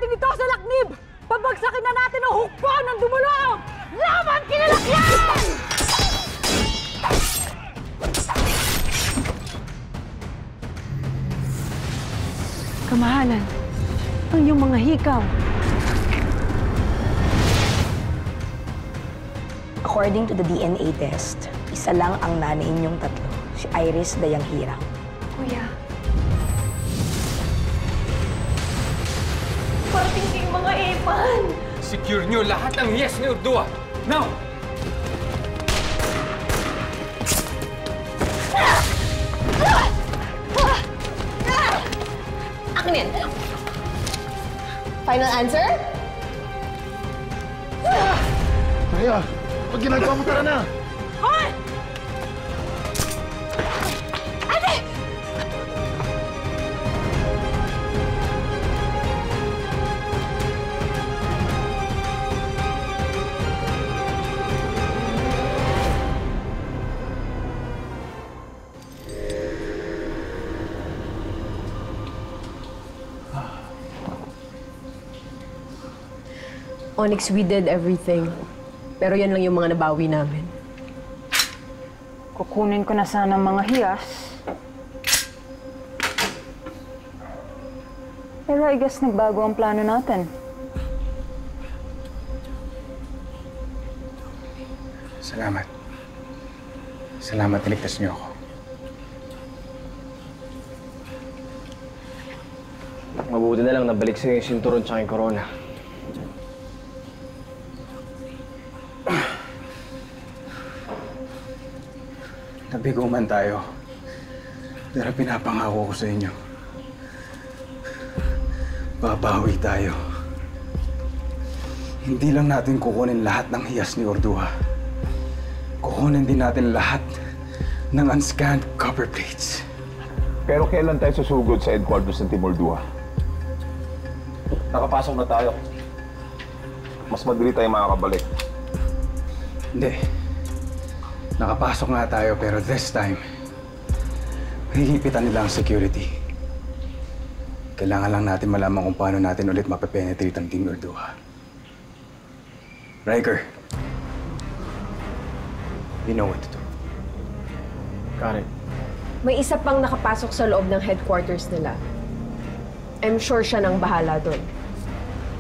natin ito sa laknib! Pabagsakin na natin ang hukbo ng dumulong! Laban kinalakyan! Kamahalan, ang iyong mga hikaw. According to the DNA test, isa lang ang nanay ninyong tatlo, si Iris Dayanghirang. Kuya. Parating kayong mga Eman! Secure nyo lahat ng hiyas ni Urdua! Now! Akin yan! Final answer? Maya, pag ginagawa mo, tara na! Hoy! Ate! Onyx, we did everything. Pero yan lang yung mga nabawi namin. Kukunin ko na sana ang mga hiyas. Pero I guess nagbago ang plano natin. Salamat. Salamat, niligtas niyo ako. Mabuti na lang nabalik sa'yo yung sinturon tsaka yung corona. Nabigo man tayo, pero pinapangako ko sa inyo, babawi tayo. Hindi lang natin kukunin lahat ng hiyas ni Urdua. Kukunin din natin lahat ng unscanned copper plates. Pero kailan tayo susugod sa headquarters ng Team Urdua? Nakapasok na tayo. Mas madali tayo makakabalik. Hindi. Nakapasok nga tayo, pero this time, hihipitan nila ang security. Kailangan lang natin malaman kung paano natin ulit mapapenetrate ang Team Urdua. Riker, you know what to do. Got it. May isa pang nakapasok sa loob ng headquarters nila. I'm sure siya nang bahala doon.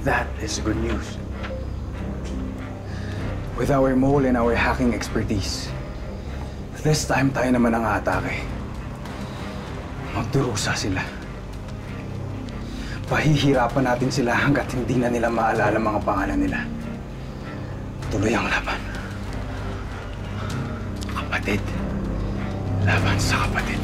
That is good news. With our mole and our hacking expertise, this time tayo naman ang aatake. Magdurusa sila. Pahihirapan natin sila hanggat hindi na nila maalala mga pangalan nila. Tuloy ang laban. Kapatid. Laban sa kapatid.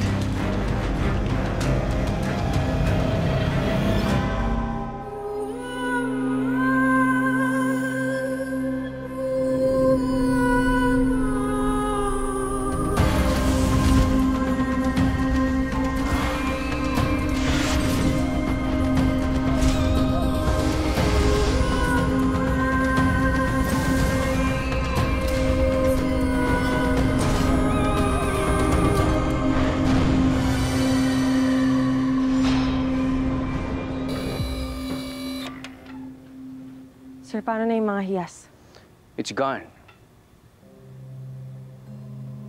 Sir, paano na yung mga hiyas? It's gone.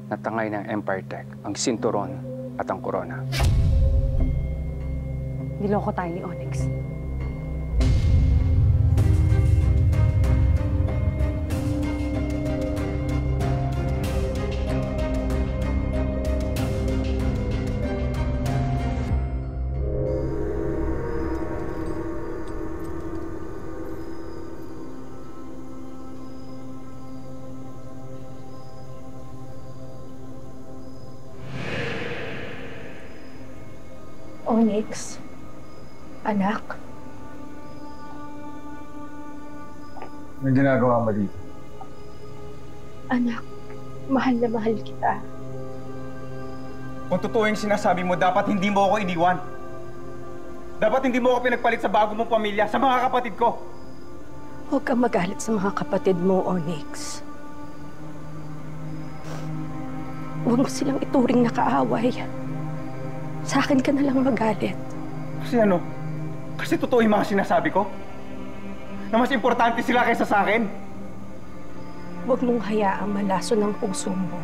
Natangay ng Empire Tech, ang sinturon at ang corona. Niloko tayo ni Onyx. Onyx, anak. Anong ginagawa mo dito? Anak, mahal na mahal kita. Kung totoo yung sinasabi mo, dapat hindi mo ako iniwan. Dapat hindi mo ako pinagpalit sa bago mong pamilya, sa mga kapatid ko. Huwag kang magalit sa mga kapatid mo, Onyx. Huwag mo silang ituring na kaaway. Sa akin ka na lang magalit. Kasi ano? Kasi totoo yung mga sinasabi ko? na mas importante sila kaysa sa akin? Huwag mong hayaang malaso ng puso mo.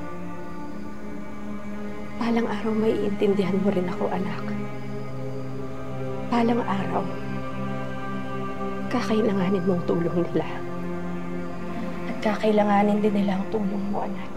Balang araw may iintindihan mo rin ako, anak. Balang araw, kakailanganin mong tulong nila. At kakailanganin din nila ang tulong mo, anak.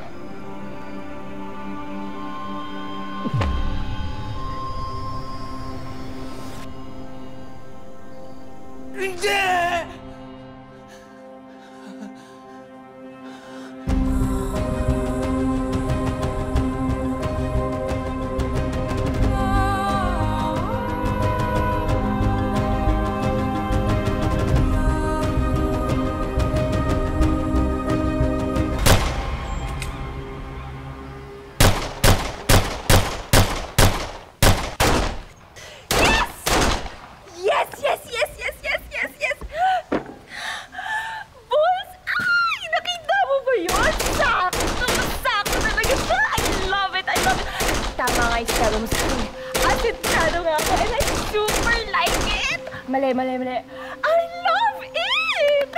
Yes! Yes! Yes! Yes! Yes! Yes! Yes! Balls! Ay! Nakita mo ba yun? Sakto! Sakto talaga siya! I love it! I love it! Tama nga yung sabi mo sa akin. Asintado nga ako and I super like it! Mali, mali, mali. I love it!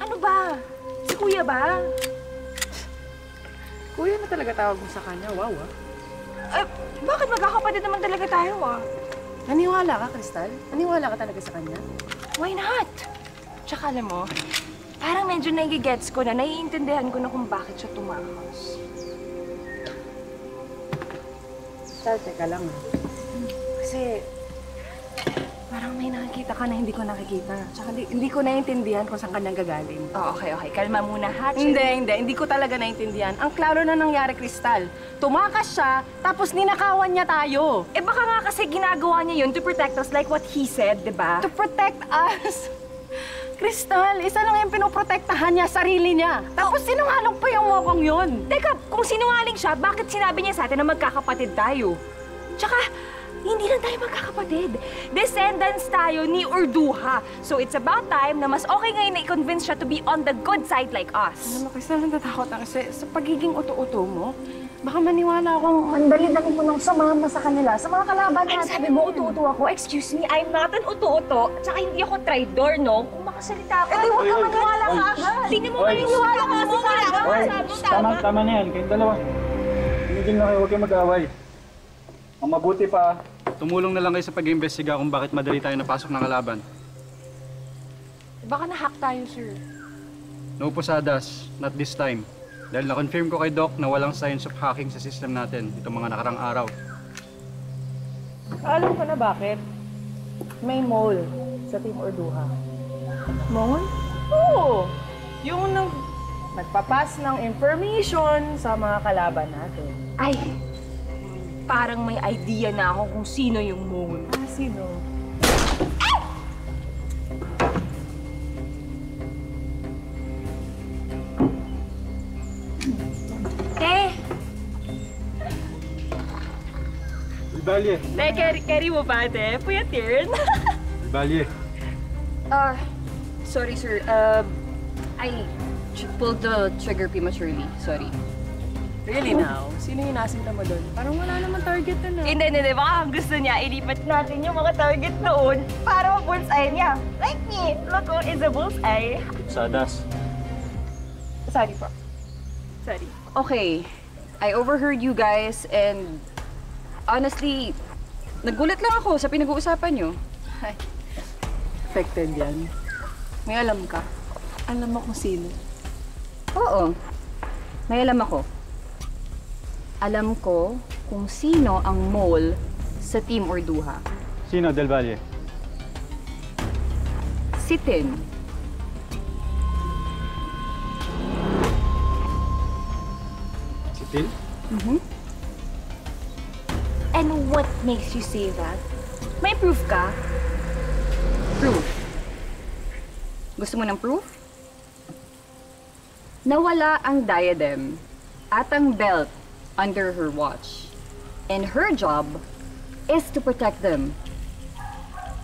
Ano ba? Si Kuya ba? Kuya na talaga tawag mo sa kanya, wow Bakit magkakapatid naman talaga tayo Naniwala ka, Crystal? Naniwala ka talaga sa kanya? Why not? Tsaka alam mo, parang medyo nagigets ko na, naiintindihan ko na kung bakit siya tumangos. Crystal, teka lang Kasi, parang may nakikita ka na hindi ko nakikita. Tsaka hindi ko naiintindihan kung saan ka nang gagaling. Oh, okay. Kalma muna, ha? Hindi ko talaga naintindihan. Ang klaro na nangyari, Crystal. Tumakas siya, tapos ninakawan niya tayo. Eh baka nga kasi ginagawa niya yun to protect us like what he said, di ba? To protect us. Crystal, isa lang yung pinoprotektahan niya, sarili niya. Tapos sinungaling pa yung mokong yun. Teka, kung sinungaling siya, bakit sinabi niya sa atin na magkakapatid tayo? Tsaka, hindi lang tayo magkakapatid. Descendants tayo ni Urduha. So it's about time na mas okay ngayon na i-convince siya to be on the good side like us. Alam mo, Crystal, natatakot na kasi sa pagiging uto-uto mo, baka maniwala akong Mandali-dali mo nang sumama sa kanila, sa mga kalaban natin. Sabi mo, uto-uto ako. Excuse me, I'm not an uto-uto. Tsaka hindi ako traidor, no? Kung makasalita ka, huwag ka maniwala ka agad. Tingnan mo, maniwala ka mo. Tama na yan. Kayong dalawa. Tumigil na kayo, huwag kayong mag-away. Ang mabuti pa, tumulong na lang kayo sa pag-iimbestiga kung bakit madali tayo napasok ng kalaban. Baka na-hack tayo, sir. No posadas, not this time. Dahil na-confirm ko kay Doc na walang signs of hacking sa system natin itong mga nakarang araw. Alam ko na bakit. May mole sa Team Urduha. Mole? Oo! Yung nagpapas ng information sa mga kalaban natin. Ay, parang may idea na ako kung sino yung mole. Sino? Balye. Carry mo ba, ate? Puyat yun. Balye. Sorry, sir. I pulled the trigger prematurely. Sorry. Really now? Sino yung nasinta mo doon? Parang wala naman target na. Hindi. Baka ang gusto niya, ilipat natin yung mga target doon para ma-bullseye niya. Like me. Look, is a bullseye. Sadas. Sorry po. Sorry. Okay. I overheard you guys and honestly, nagulat lang ako sa pinag-uusapan nyo. Ay, affected yan. May alam ka. Alam mo kung sino. Oo. May alam ako. Alam ko kung sino ang mole sa Team Urduha. Sino, Del Valle? Si Tin. Si Tin? And what makes you say that? May proof ka? Proof. Gusto mo ng proof? Nawala ang diadem at ang belt under her watch. And her job is to protect them.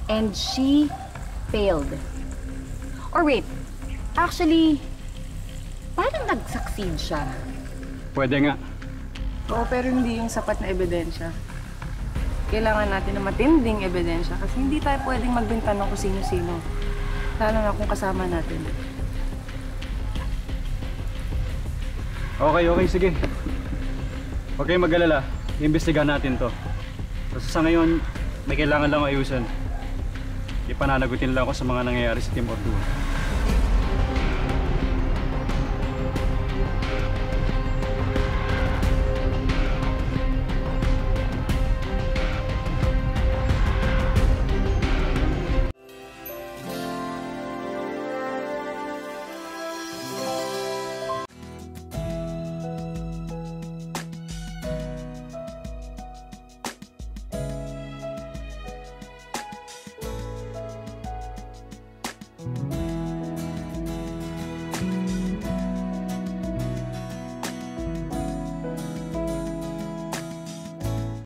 And she failed. Or wait, actually, parang nag-succeed siya. Pwede nga. Oo, pero hindi yung sapat na ebidensya. Kailangan natin ng matinding ebidensya kasi hindi tayo pwedeng magbenta ng kung sino-sino. Lalo na kung kasama natin. Okay, sige. Huwag kayong mag-alala. Iimbestigahan natin to. Kasi sa ngayon, may kailangan lang ayusin. Ipananagutin lang ako sa mga nangyayari sa Team Ordua.